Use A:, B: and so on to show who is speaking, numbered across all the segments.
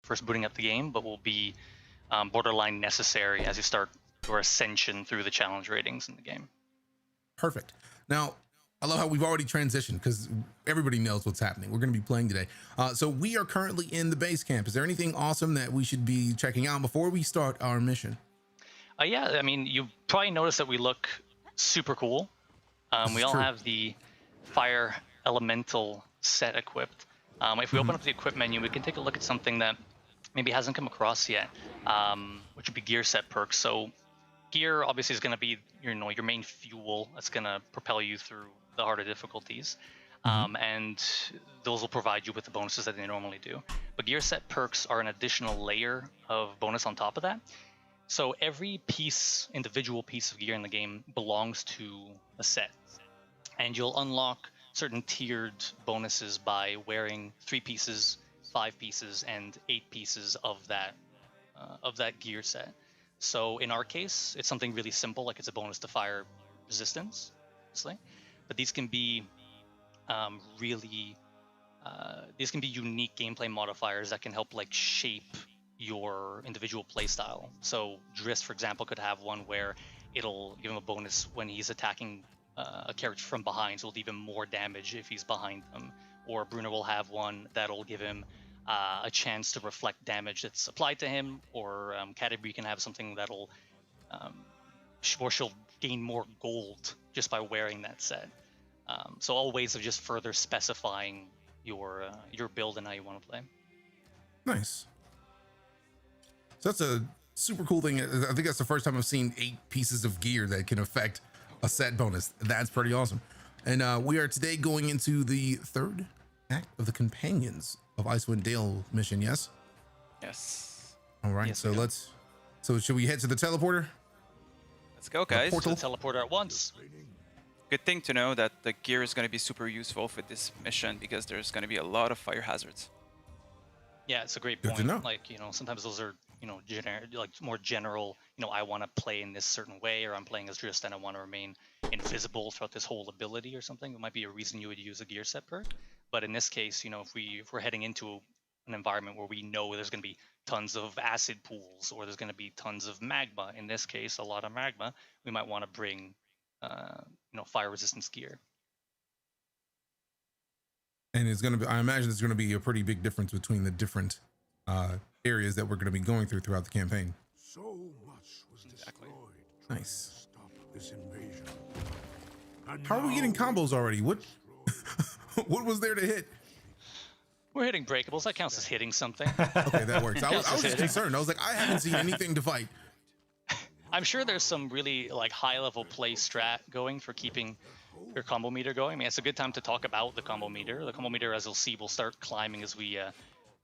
A: first booting up the game, but will be borderline necessary as you start your ascension through the challenge ratings in the game.
B: Perfect. Now, I love how we've already transitioned because everybody knows what's happening. We're going to be playing today. So we are currently in the base camp. Is there anything awesome that we should be checking out before we start our mission?
A: Yeah, I mean, you probably noticed that we look super cool. We all have the fire elemental set equipped. If we open up the equip menu, we can take a look at something that maybe hasn't come across yet, which would be gear set perks. So gear obviously is going to be your main fuel that's going to propel you through the harder difficulties, and those will provide you with the bonuses that they normally do. But gear set perks are an additional layer of bonus on top of that. So every individual piece of gear in the game belongs to a set, and you'll unlock certain tiered bonuses by wearing 3 pieces, 5 pieces, and 8 pieces of that gear set. So in our case, it's something really simple, like it's a bonus to fire resistance, obviously. But these can be these can be unique gameplay modifiers that can help like shape your individual playstyle. So Driss, for example, could have one where it'll give him a bonus when he's attacking a character from behind, so it'll do even more damage if he's behind them. Or Bruno will have one that'll give him a chance to reflect damage that's applied to him, or Category can have something that'll, or she'll gain more gold just by wearing that set. So all ways of just further specifying your build and how you want to play.
B: Nice. So that's a super cool thing. I think that's the first time I've seen 8 pieces of gear that can affect a set bonus. That's pretty awesome. And we are today going into the 3rd act of the Companions of Icewind Dale mission, yes?
C: Yes.
B: All right,
A: Yes,
B: so should we head to the teleporter?
C: Let's go, guys.
A: To the teleporter at once.
C: Good thing to know that the gear is going to be super useful for this mission because there's going to be a lot of fire hazards.
A: Yeah, it's a great
B: Good
A: point.
B: to know.
A: Like, sometimes those are, more general, I want to play in this certain way, or I'm playing as Driss and I want to remain invisible throughout this whole ability or something. It might be a reason you would use a gear set perk. But in this case, if we're heading into an environment where we know there's going to be tons of acid pools, or there's going to be tons of magma, in this case, a lot of magma, we might want to bring, fire resistance gear.
B: And it's going to be, I imagine there's going to be a pretty big difference between the different areas that we're going to be going throughout the campaign.
D: So much was destroyed.
B: Nice.
D: Stop this invasion. And
B: How are we getting
D: now
B: combos already? What what was there to hit?
A: We're hitting breakables. That counts as hitting something.
B: Okay, that works. I was just concerned. I was like, I haven't seen anything to fight.
A: I'm sure there's some really high level play strat going for keeping your combo meter going. I mean, it's a good time to talk about the combo meter. The combo meter, as you'll see, will start climbing as we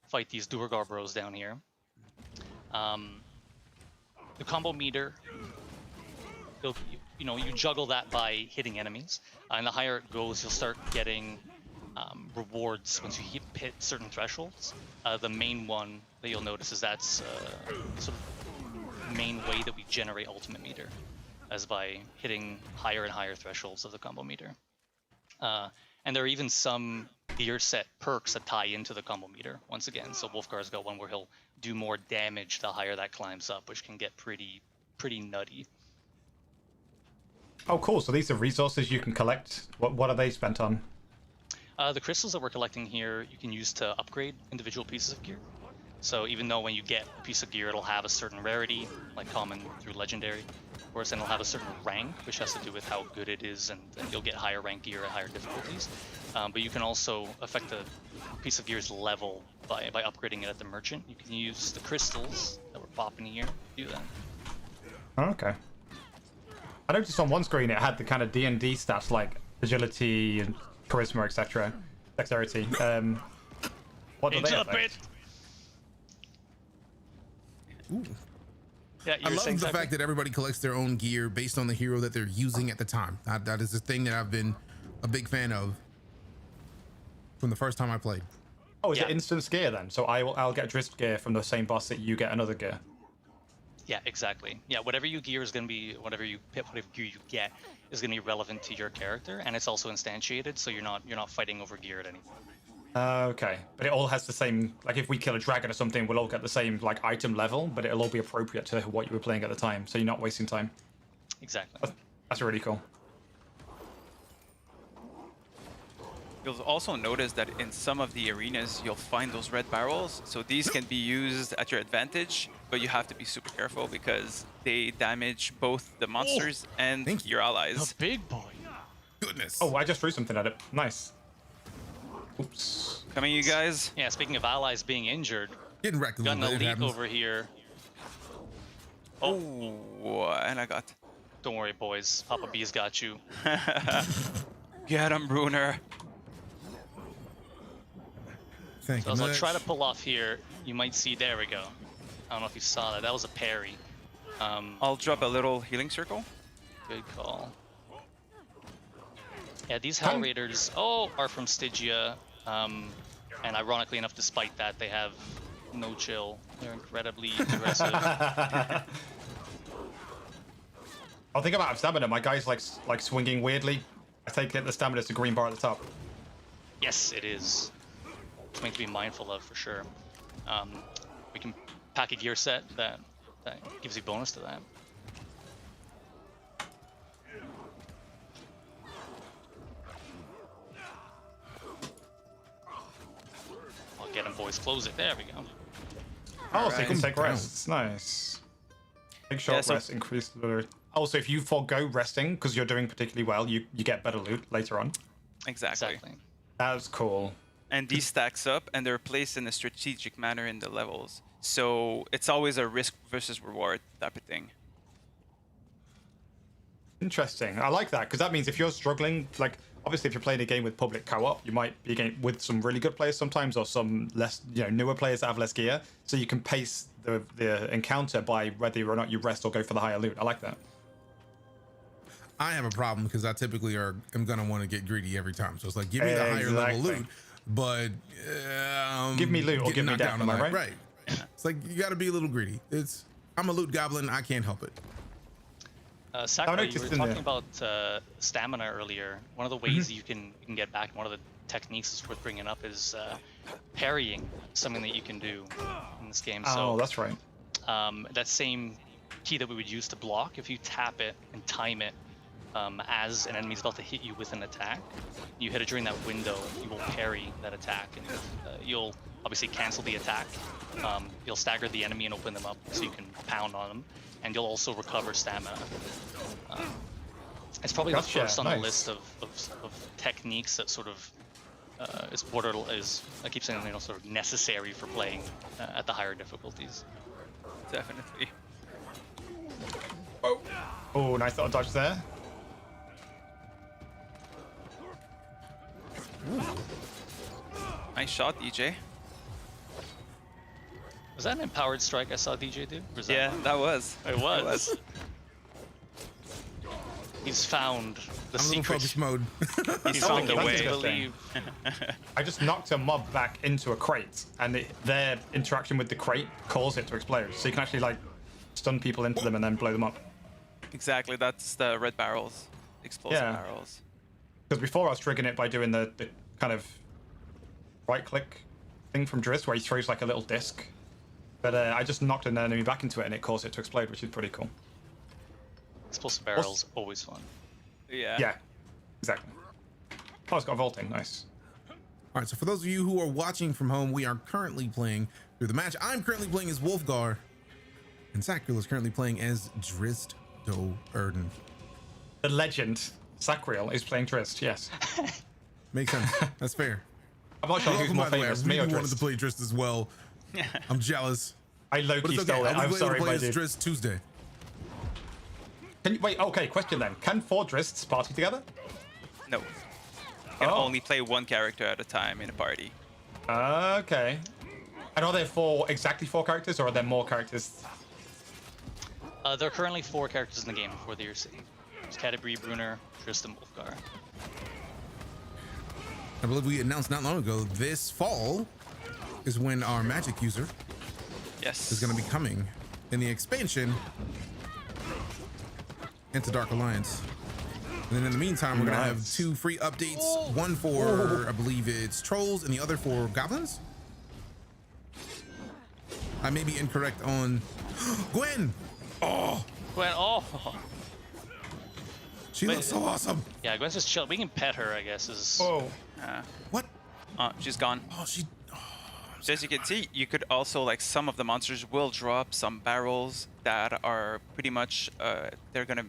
A: fight these Durgar bros down here. The combo meter, you juggle that by hitting enemies, and the higher it goes, you'll start getting rewards once you hit certain thresholds. The main one that you'll notice is that's sort of main way that we generate ultimate meter, as by hitting higher and higher thresholds of the combo meter. And there are even some gear set perks that tie into the combo meter once again. So Wolfgar's got one where he'll do more damage the higher that climbs up, which can get pretty nutty.
E: Oh, cool. So these are resources you can collect. What are they spent on?
A: The crystals that we're collecting here, you can use to upgrade individual pieces of gear. So even though when you get a piece of gear, it'll have a certain rarity, like common through legendary, of course, then it'll have a certain rank, which has to do with how good it is, and you'll get higher rank gear at higher difficulties. But you can also affect the piece of gear's level by upgrading it at the merchant. You can use the crystals that we're popping here to do that.
E: Oh, okay. I noticed on one screen it had the kind of D&D stats like agility and charisma, etc. Dexterity. What do they affect?
B: Ooh.
A: Yeah,
B: I love the fact that everybody collects their own gear based on the hero that they're using at the time. That is a thing that I've been a big fan of from the first time I played.
E: Oh, is it instant gear then? So I'll get Driss gear from the same boss that you get another gear.
A: Yeah, exactly. Yeah, whatever you gear is going to be, whatever gear you get is going to be relevant to your character, and it's also instantiated, so you're not fighting over gear at any point.
E: Okay, but it all has the same, like if we kill a dragon or something, we'll all get the same like item level, but it'll all be appropriate to what you were playing at the time, so you're not wasting time.
A: Exactly.
E: That's really cool.
C: You'll also notice that in some of the arenas, you'll find those red barrels. So these can be used at your advantage, but you have to be super careful because they damage both the monsters and
B: Thank you.
C: your
A: A
C: allies.
A: big boy.
B: Goodness.
E: Oh, I just threw something at it. Nice. Oops.
C: Coming, you guys.
A: Yeah, speaking of allies being injured,
B: Getting wrecked a
A: got
B: little
A: an
B: bit. It
A: elite
B: happens.
A: over here.
C: Oh, and I got.
A: Don't worry, boys. Papa B's got you.
C: Get him, Bruner.
B: Thank
A: So
B: you
A: as I'll
B: much.
A: try to pull off here, you might see. There we go. I don't know if you saw that. That was a parry.
C: I'll drop a little healing circle.
A: Good call. Yeah, these Hell Raiders, are from Stygia. And ironically enough, despite that, they have no chill. They're incredibly aggressive.
E: I'll think about stamina. My guy's like swinging weirdly. I take it the stamina is the green bar at the top.
A: Yes, it is. Something to be mindful of for sure. We can pack a gear set that gives you bonus to that. I'll get him, boys. Close it. There we go.
E: Oh, so you can
C: Alright.
E: take rests. Nice. Take short
C: Yeah, so-
E: rest, increase the loot. Also, if you forego resting because you're doing particularly well, you get better loot later on.
C: Exactly.
A: Exactly.
E: That's cool.
C: And these stacks up, and they're placed in a strategic manner in the levels. So it's always a risk versus reward type of thing.
E: Interesting. I like that because that means if you're struggling, like obviously if you're playing a game with public co-op, you might be game with some really good players sometimes, or some less, newer players that have less gear. So you can pace the encounter by whether or not you rest or go for the higher loot. I like that.
B: I have a problem because I typically am gonna want to get greedy every time. So it's like, give me the higher level
E: Exactly.
B: loot, but
E: Give me loot or
B: getting
E: give me
B: knocked
E: death,
B: down
E: am
B: a
E: I
B: lot.
E: right?
B: It's like you got to be a little greedy. I'm a loot goblin. I can't help it.
A: Sakura, you
E: noticed
A: were
E: in
A: talking
E: the-
A: about stamina earlier. One of the ways you can get back, one of the techniques that's worth bringing up is parrying, something that you can do in this game.
E: Oh,
A: So
E: that's right.
A: that same key that we would use to block, if you tap it and time it as an enemy's about to hit you with an attack, you hit it during that window, you will parry that attack, and you'll obviously cancel the attack. You'll stagger the enemy and open them up so you can pound on them, and you'll also recover stamina. It's probably
E: Gotcha,
A: the first on
E: nice.
A: the list of techniques that sort of is I keep saying sort of necessary for playing at the higher difficulties.
C: Definitely.
E: Oh, nice little dodge there.
C: Nice shot, DJ.
A: Was that an empowered strike I saw DJ do? Or was
C: Yeah, that was.
A: It was. He's found the
B: I'm in a little
A: secret.
B: focus mode.
A: He's
E: Oh,
A: found the
E: that's
A: way.
E: interesting. I just knocked a mob back into a crate, and their interaction with the crate caused it to explode. So you can actually like stun people into them and then blow them up.
C: Exactly, that's the red barrels. Explosive
E: Yeah.
C: barrels.
E: Because before I was triggering it by doing the kind of right-click thing from Drift, where he throws like a little disc. But I just knocked an enemy back into it, and it caused it to explode, which is pretty cool.
A: Explosive barrels, always fun.
C: Yeah.
E: Yeah, exactly. Oh, it's got vaulting. Nice.
B: All right, so for those of you who are watching from home, we are currently playing through the match. I'm currently playing as Wolfgar, and Sacriel is currently playing as Drist Do Erden.
E: The legend Sacriel is playing Drist. Yes.
B: Makes sense. That's fair.
E: I'm not sure who's
B: Welcome,
E: more
B: by the way. I
E: famous, me or
B: really wanted to
E: Drist.
B: play Drist as well. I'm jealous,
E: I
B: but
E: low-key
B: it's okay.
E: stole it.
B: I'll be
E: I'm
B: able
E: sorry,
B: to play
E: my
B: as
E: dude.
B: Drist Tuesday.
E: Can you, wait, okay, question then. Can 4 Drists party together?
C: No. You can
E: Oh.
C: only play one character at a time in a party.
E: Okay. And are there exactly 4 characters, or are there more characters?
A: There are currently 4 characters in the game before the year's There's Catti, Bruner, Drist, and Wolfgar.
B: I believe we announced not long ago this fall is when our magic user
C: Yes.
B: is going to be coming in the expansion into Dark Alliance. And then in the meantime, we're gonna have
E: Nice.
B: 2 free updates. One for I believe it's trolls, and the other for goblins. I may be incorrect on Gwen. Oh,
A: Gwen, oh.
B: she looks so awesome.
A: Yeah, Gwen's just chill. We can pet her, I guess. Is
E: Oh,
B: What?
C: She's gone.
B: Oh, she.
C: So as you can see, you could also, like, some of the monsters will drop some barrels that are pretty much, they're gonna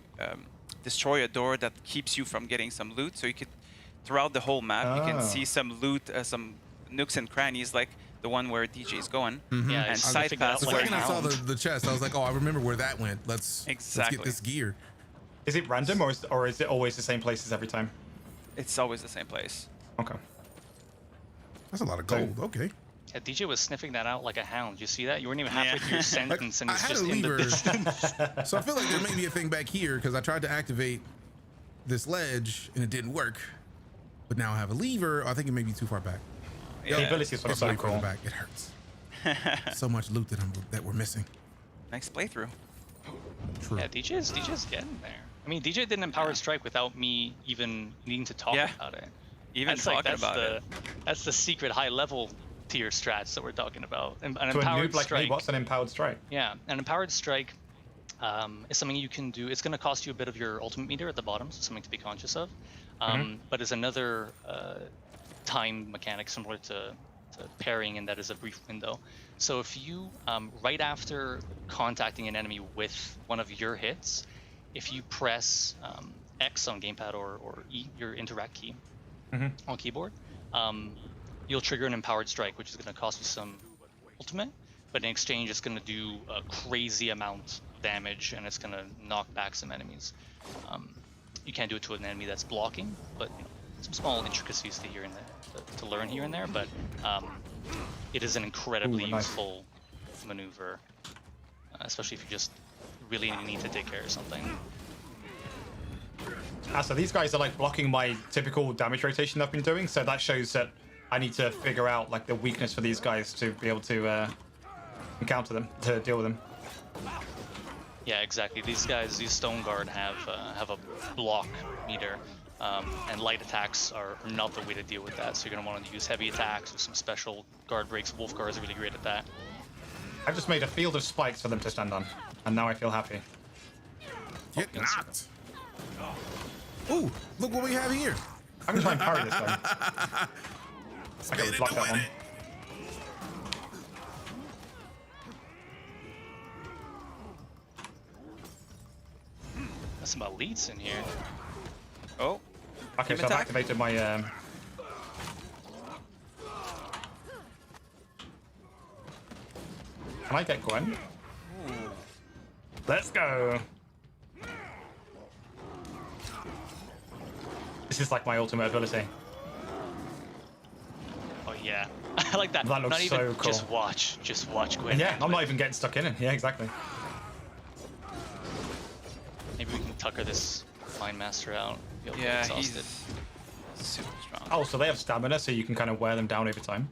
C: destroy a door that keeps you from getting some loot. So you could, throughout the whole map, you can see some loot, some nooks and crannies, like the one where DJ is going,
A: Yeah,
C: and
A: it's-
C: side
A: figure out,
C: paths
B: The
A: like,
C: where
B: second I saw
C: you
B: the chest, I was like, oh, I remember where that went. Let's get
C: Exactly.
B: this gear.
E: is it random or is it always the same places every time?
C: It's always the same place.
E: Okay.
B: That's a lot of gold. Okay.
A: Yeah, DJ was sniffing that out like a hound. You see that? You weren't even halfway
C: Yeah.
A: through your sentence, and
B: I
A: he's
B: had
A: just
B: a
A: in the
B: lever.
A: distance.
B: So I feel like there may be a thing back here because I tried to activate this ledge and it didn't work. But now I have a lever. I think it may be too far back.
C: Yeah.
E: The abilities are
B: It's
E: so
B: way further
E: cool.
B: back. It hurts. So much loot that we're missing.
C: Nice playthrough.
B: True.
A: Yeah, DJ's getting there. I mean, DJ did an empowered strike without me even needing to talk
C: Yeah.
A: about it.
C: Even
A: That's like
C: talking
A: that's
C: about
A: the
C: it.
A: that's the secret high level tier strats that we're talking about. An
E: To a
A: empowered
E: noob like me,
A: strike.
E: what's an empowered strike?
A: Yeah, an empowered strike is something you can do. It's going to cost you a bit of your ultimate meter at the bottom, so something to be conscious of. But it's another time mechanic similar to parrying, and that is a brief window. So if you, right after contacting an enemy with one of your hits, if you press X on gamepad or E, your interact key on keyboard, you'll trigger an empowered strike, which is going to cost you some ultimate, but in exchange it's going to do a crazy amount of damage, and it's going to knock back some enemies. You can't do it to an enemy that's blocking, but you know, some small intricacies to here and there, to learn here and there, but it is an incredibly
E: Ooh, nice.
A: useful maneuver, especially if you just really need to take care of something.
E: So these guys are like blocking my typical damage rotation I've been doing, so that shows that I need to figure out like the weakness for these guys to be able to encounter them, to deal with them.
A: Yeah, exactly. These guys, these Stone Guard have a block meter, and light attacks are not the way to deal with that. So you're gonna want to use heavy attacks with some special guard breaks. Wolf Guards are really great at that.
E: I've just made a field of spikes for them to stand on, and now I feel happy.
B: Get knocked. Ooh, look what we have here.
E: I'm gonna try and parry this one. I
B: Get
E: gotta block
B: into
E: that one.
B: it.
A: There's some elites in here.
C: Oh,
E: Okay,
C: Team
E: so I've
C: attack.
E: activated my. Can I get Gwen? Let's go. This is like my ultimate ability.
A: Oh yeah, I like that.
E: That looks
A: Not even
E: so cool.
A: just watch Gwen.
E: And yeah, I'm not even getting stuck in it. Yeah, exactly.
A: Maybe we can tucker this Mind Master out. He'll get
C: yeah,
A: exhausted.
C: he's super strong.
E: Oh, so they have stamina, so you can kind of wear them down over time.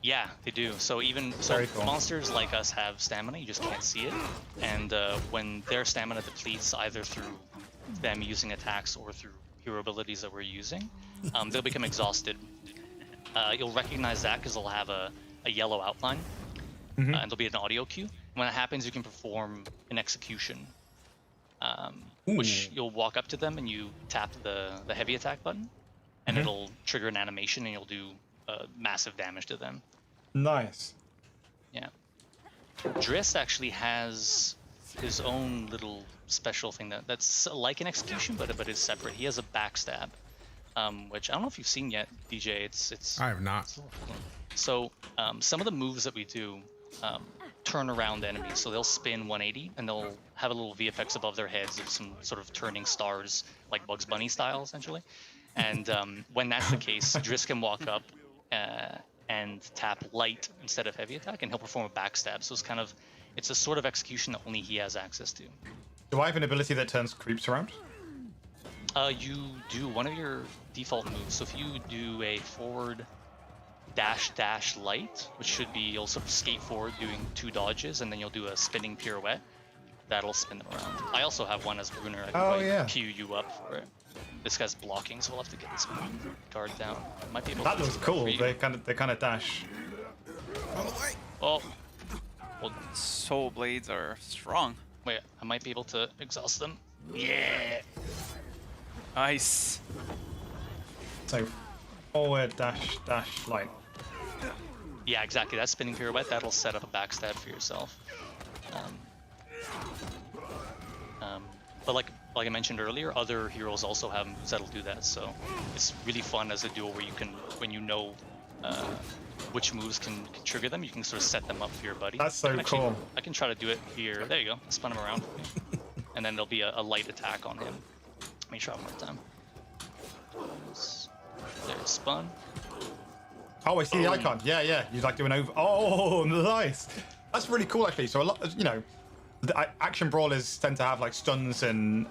A: Yeah, they do. So
E: Very cool.
A: monsters like us have stamina, you just can't see it. And when their stamina depletes, either through them using attacks or through hero abilities that we're using, they'll become exhausted. You'll recognize that because they'll have a yellow outline, and there'll be an audio cue. When that happens, you can perform an execution, which you'll walk up to them and you tap the heavy attack button, and it'll trigger an animation, and you'll do massive damage to them.
E: Nice.
A: Yeah. Driss actually has his own little special thing that's like an execution, but is separate. He has a backstab, which I don't know if you've seen yet, DJ. It's
B: I have not.
A: so some of the moves that we do turn around enemies. So they'll spin 180 and they'll have a little VFX above their heads of some sort of turning stars, like Bugs Bunny style, essentially. And when that's the case, Driss can walk up and tap light instead of heavy attack, and he'll perform a backstab. So it's a sort of execution that only he has access to.
E: Do I have an ability that turns creeps around?
A: You do one of your default moves. So if you do a forward dash light, which should be, you'll sort of skate forward doing 2 dodges, and then you'll do a spinning pirouette. that'll spin them around. I also have one as Bruner. I can
E: Oh,
A: probably
E: yeah.
A: queue you up for it. This guy's blocking, so we'll have to get this guard down. Might be able
E: That
A: to
E: looks cool.
A: free-
E: They kind of dash.
B: All the way.
A: Oh, well,
C: Soul blades are strong.
A: wait, I might be able to exhaust them. Yeah.
C: Nice.
E: So forward dash dash light.
A: Yeah, exactly. That spinning pirouette, that'll set up a backstab for yourself. But like I mentioned earlier, other heroes also have moves that'll do that. So it's really fun as a duo where you can, when you know which moves can trigger them, you can sort of set them up for your buddy.
E: That's so cool.
A: I can try to do it here. There you go. Spun him around. And then there'll be a light attack on him. Let me try one more time. There's spun.
E: Oh, I see the icon. Yeah, yeah. You like doing over. Oh, nice. That's really cool, actually. So a lot, you know, action brawlers tend to have like stuns and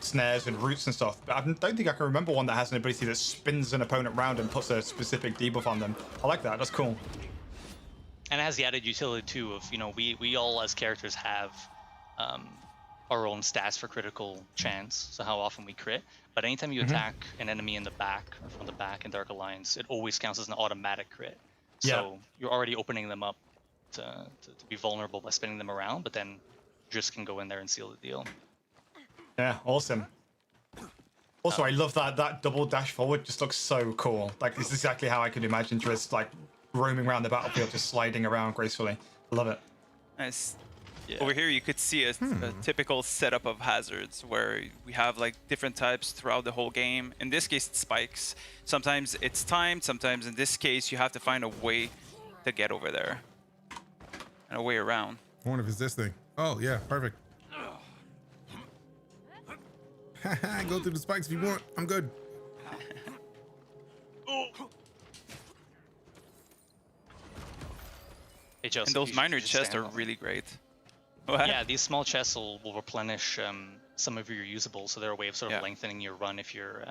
E: snares and roots and stuff. But I don't think I can remember one that has an ability that spins an opponent round and puts a specific debuff on them. I like that. That's cool.
A: And it has the added utility too of, you know, we all as characters have our own stats for critical chance, so how often we crit. But anytime you attack an enemy in the back or from the back in Dark Alliance, it always counts as an automatic crit. So you're already opening them up to be vulnerable by spinning them around, but then just can go in there and seal the deal.
E: Yeah, awesome. Also, I love that double dash forward. Just looks so cool. Like, it's exactly how I could imagine just like roaming around the battlefield, just sliding around gracefully. Love it.
C: Nice.
A: Yeah.
C: Over here, you could see a typical setup of hazards where we have like different types throughout the whole game. In this case, it's spikes. Sometimes it's timed. Sometimes in this case, you have to find a way to get over there and a way around.
B: I wonder if it's this thing. Oh yeah, perfect. Go through the spikes if you want. I'm good.
A: Hey, Joseph,
C: And those
A: you should
C: minor
A: just
C: chests
A: stand
C: are
A: on.
C: really great. What?
A: Yeah, these small chests will replenish some of your usables, so they're a way of sort of
C: Yeah.
A: lengthening your run if you're,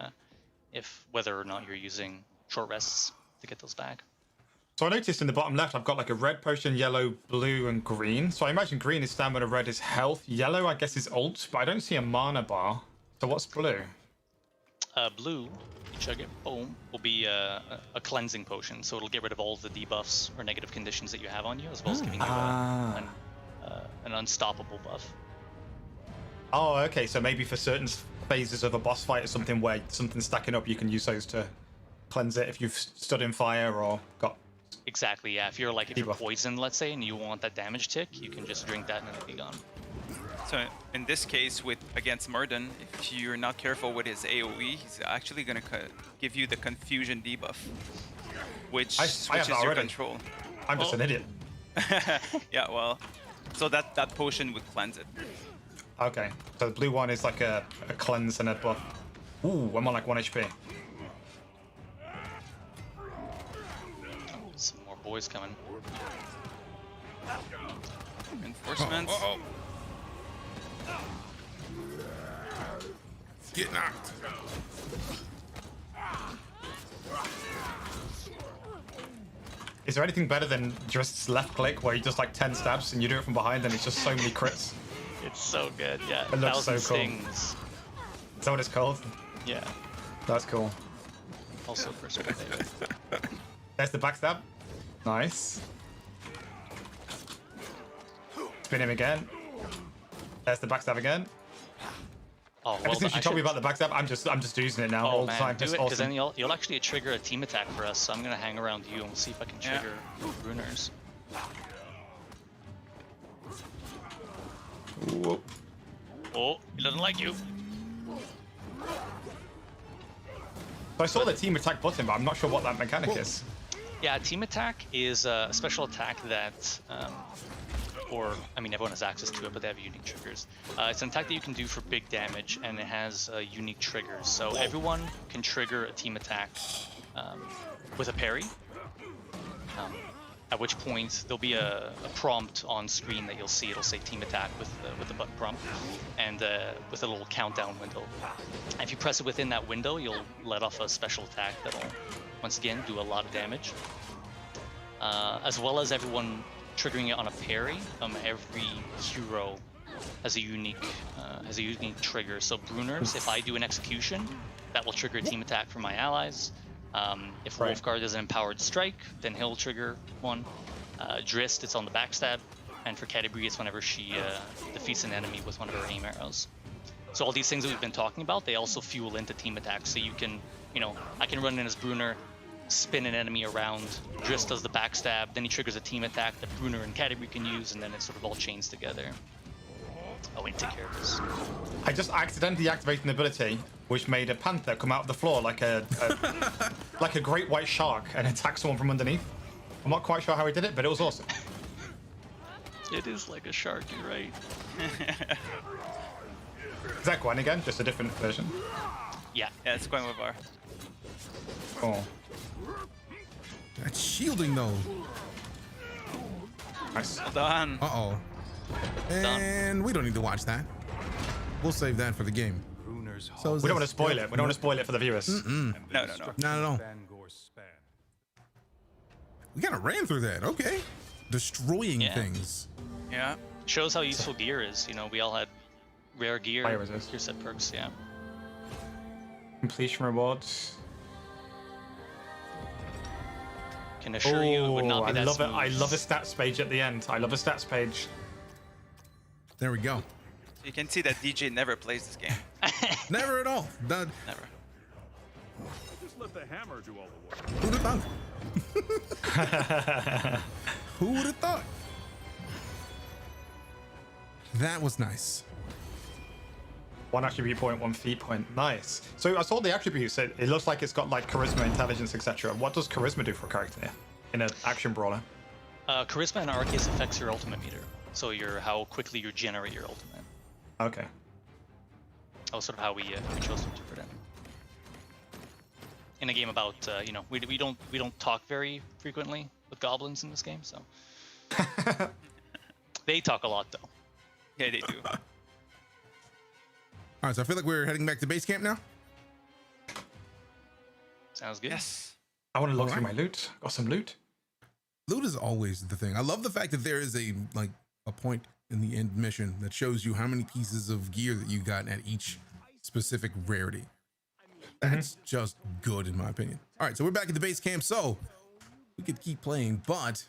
A: if whether or not you're using short rests to get those back.
E: So I noticed in the bottom left, I've got like a red potion, yellow, blue, and green. So I imagine green is stamina, red is health, yellow I guess is ult, but I don't see a mana bar. So what's blue?
A: Blue, you chug it, boom, will be a cleansing potion, so it'll get rid of all the debuffs or negative conditions that you have on you, as well as giving you an unstoppable buff.
E: Oh, okay. So maybe for certain phases of a boss fight or something where something's stacking up, you can use those to cleanse it if you've stood in fire or got...
A: Exactly, yeah. If you're
E: Debuff.
A: poisoned, let's say, and you want that damage tick, you can just drink that and it'll be gone.
C: So in this case, against Murden, if you're not careful with his AoE, he's actually gonna give you the confusion debuff, which
E: I have
C: switches
E: that
C: your
E: already.
C: control.
E: I'm just an idiot.
C: Yeah, well, so that potion would cleanse it.
E: Okay. So the blue one is like a cleanse and a buff. Ooh, I'm on like 1 HP.
A: Some more boys coming.
C: Reinforcements.
B: Get knocked.
E: Is there anything better than just left click where you just like 10 stabs and you do it from behind and it's just so many crits?
A: It's so good, yeah.
E: It looks so
A: 1,000
E: cool.
A: stings.
E: Is that what it's called?
A: Yeah.
E: That's cool.
A: Also personal favorite.
E: There's the backstab. Nice. Spin him again. There's the backstab again.
A: Oh,
E: Ever since you told me about the backstab, I'm just using it now all
A: Oh
E: the
A: man,
E: time.
A: do
E: It's
A: it, because
E: awesome.
A: then you'll actually trigger a team attack for us, so I'm gonna hang around you and we'll see if I can
C: Yeah.
A: trigger runers.
E: Whoop.
A: Oh, he doesn't like you.
E: So I saw the team attack button, but I'm not sure what that mechanic is.
A: Yeah, team attack is a special attack that, or I mean, everyone has access to it, but they have unique triggers. It's an attack that you can do for big damage, and it has unique triggers. So everyone can trigger a team attack with a parry. At which point there'll be a prompt on screen that you'll see. It'll say team attack with the button prompt, and with a little countdown window. And if you press it within that window, you'll let off a special attack that'll once again do a lot of damage. As well as everyone triggering it on a parry. Every hero has a unique trigger. So Brunner's, if I do an execution, that will trigger a team attack from my allies. If
E: Right.
A: Wolfguard is an empowered strike, then he'll trigger one. Drist, it's on the backstab, and for Category, it's whenever she defeats an enemy with one of her aim arrows. So all these things that we've been talking about, they also fuel into team attacks. So you can, I can run in as Brunner, spin an enemy around, Drist does the backstab, then he triggers a team attack that Brunner and Category can use, and then it sort of all chains together. Oh, wait, take care of this.
E: I just accidentally activated an ability which made a panther come out of the floor like a like a great white shark and attack someone from underneath. I'm not quite sure how he did it, but it was awesome.
A: It is like a shark, you're right.
E: Is that Gwen again? Just a different version?
A: Yeah.
C: Yeah, it's going with our.
E: Oh,
B: That's shielding though.
E: nice.
C: Well done.
B: Uh-oh. And we don't need to watch that. We'll save that for the game. So
E: We don't want to spoil it. We don't want to spoil it for the viewers.
C: No.
B: Not at all. We kind of ran through that. Okay. Destroying
A: Yeah.
B: things.
C: Yeah.
A: Shows how useful gear is. We all had rare gear,
E: Fire resist.
A: gear set perks, yeah.
E: Completion rewards.
A: Can assure you it would not be
E: I
A: that
E: love it.
A: smooth.
E: I love a stats page at the end. I love a stats page.
B: There we go.
C: You can see that DJ never plays this game.
B: Never at all.
C: Never.
D: Just let the hammer do all the work.
B: Who'd have thought? Who would have thought? That was nice.
E: 1 attribute point, 1 feat point. Nice. So I saw the attributes. It looks like it's got like charisma, intelligence, etc. What does charisma do for a character in an action brawler?
A: Charisma in our case affects your ultimate meter. So how quickly you generate your ultimate.
E: Okay.
A: That was sort of how we chose to interpret it. In a game about, we don't talk very frequently with goblins in this game, so. They talk a lot though.
C: Yeah, they do.
B: All right, so I feel like we're heading back to base camp now.
A: Sounds good.
C: Yes.
E: I want to look through
B: Alright.
E: my loot. Got some loot.
B: Loot is always the thing. I love the fact that there is a point in the end mission that shows you how many pieces of gear that you got at each specific rarity. That's just good in my opinion. All right, so we're back at the base camp, so we could keep playing, but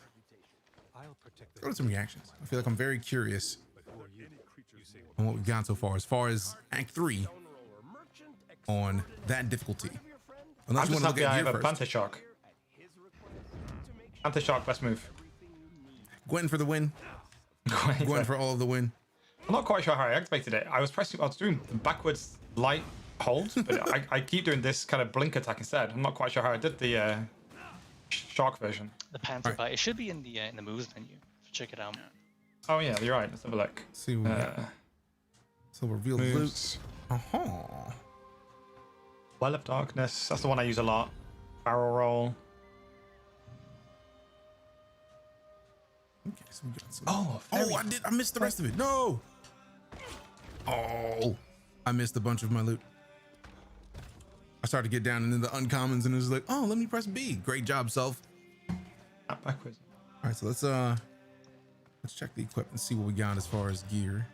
B: go to some reactions. I feel like I'm very curious on what we've got so far as Act 3 on that difficulty. Unless
E: I'm
B: you
E: just
B: want to
E: happy
B: look
E: I
B: at
E: have
B: gear
E: a
B: first.
E: Panther Shark. Panther Shark, best move.
B: Gwen for the win. Gwen for all of the win.
E: I'm not quite sure how I activated it. I was doing the backwards light hold, but I keep doing this kind of blink attack instead. I'm not quite sure how I did the shark version.
A: The Panther
B: Alright.
A: Bite. It should be in the moves menu. Check it out.
E: Oh yeah, you're right. Let's have a look.
B: Let's see what we got. So reveal loot.
E: Moves.
B: Uh-huh.
E: Well of Darkness. That's the one I use a lot. Barrel roll.
B: Okay, so we got some.
E: Oh,
B: I missed the rest of it. No. Oh, I missed a bunch of my loot. I started to get down into the uncommons and it was like, oh, let me press B. Great job, self.
E: backwards.
B: All right, so let's check the equipment and see what we got as far as gear.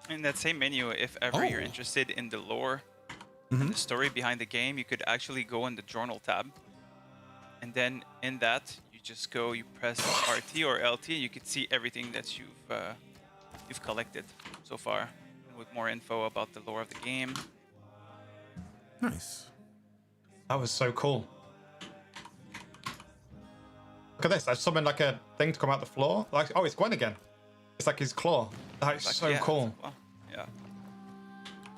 C: In that same menu, if ever you're
B: Oh.
C: interested in the lore and the story behind the game, you could actually go in the journal tab. And then in that, you just go, you press RT or LT, and you could see everything that you've collected so far, with more info about the lore of the game.
B: Nice.
E: That was so cool. Look at this. I summoned like a thing to come out the floor. Like, oh, it's Gwen again. It's like his claw. That's
C: Like,
E: so
C: yeah,
E: cool.
C: well, yeah.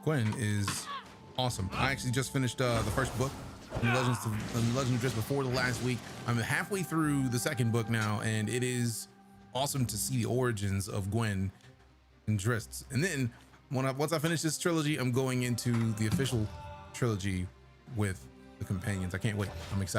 B: Gwen is awesome. I actually just finished the first book in Legend of Drist before the last week. I'm halfway through the second book now, and it is awesome to see the origins of Gwen and Drist. And then once I finish this trilogy, I'm going into the official trilogy with the companions. I can't wait. I'm excited.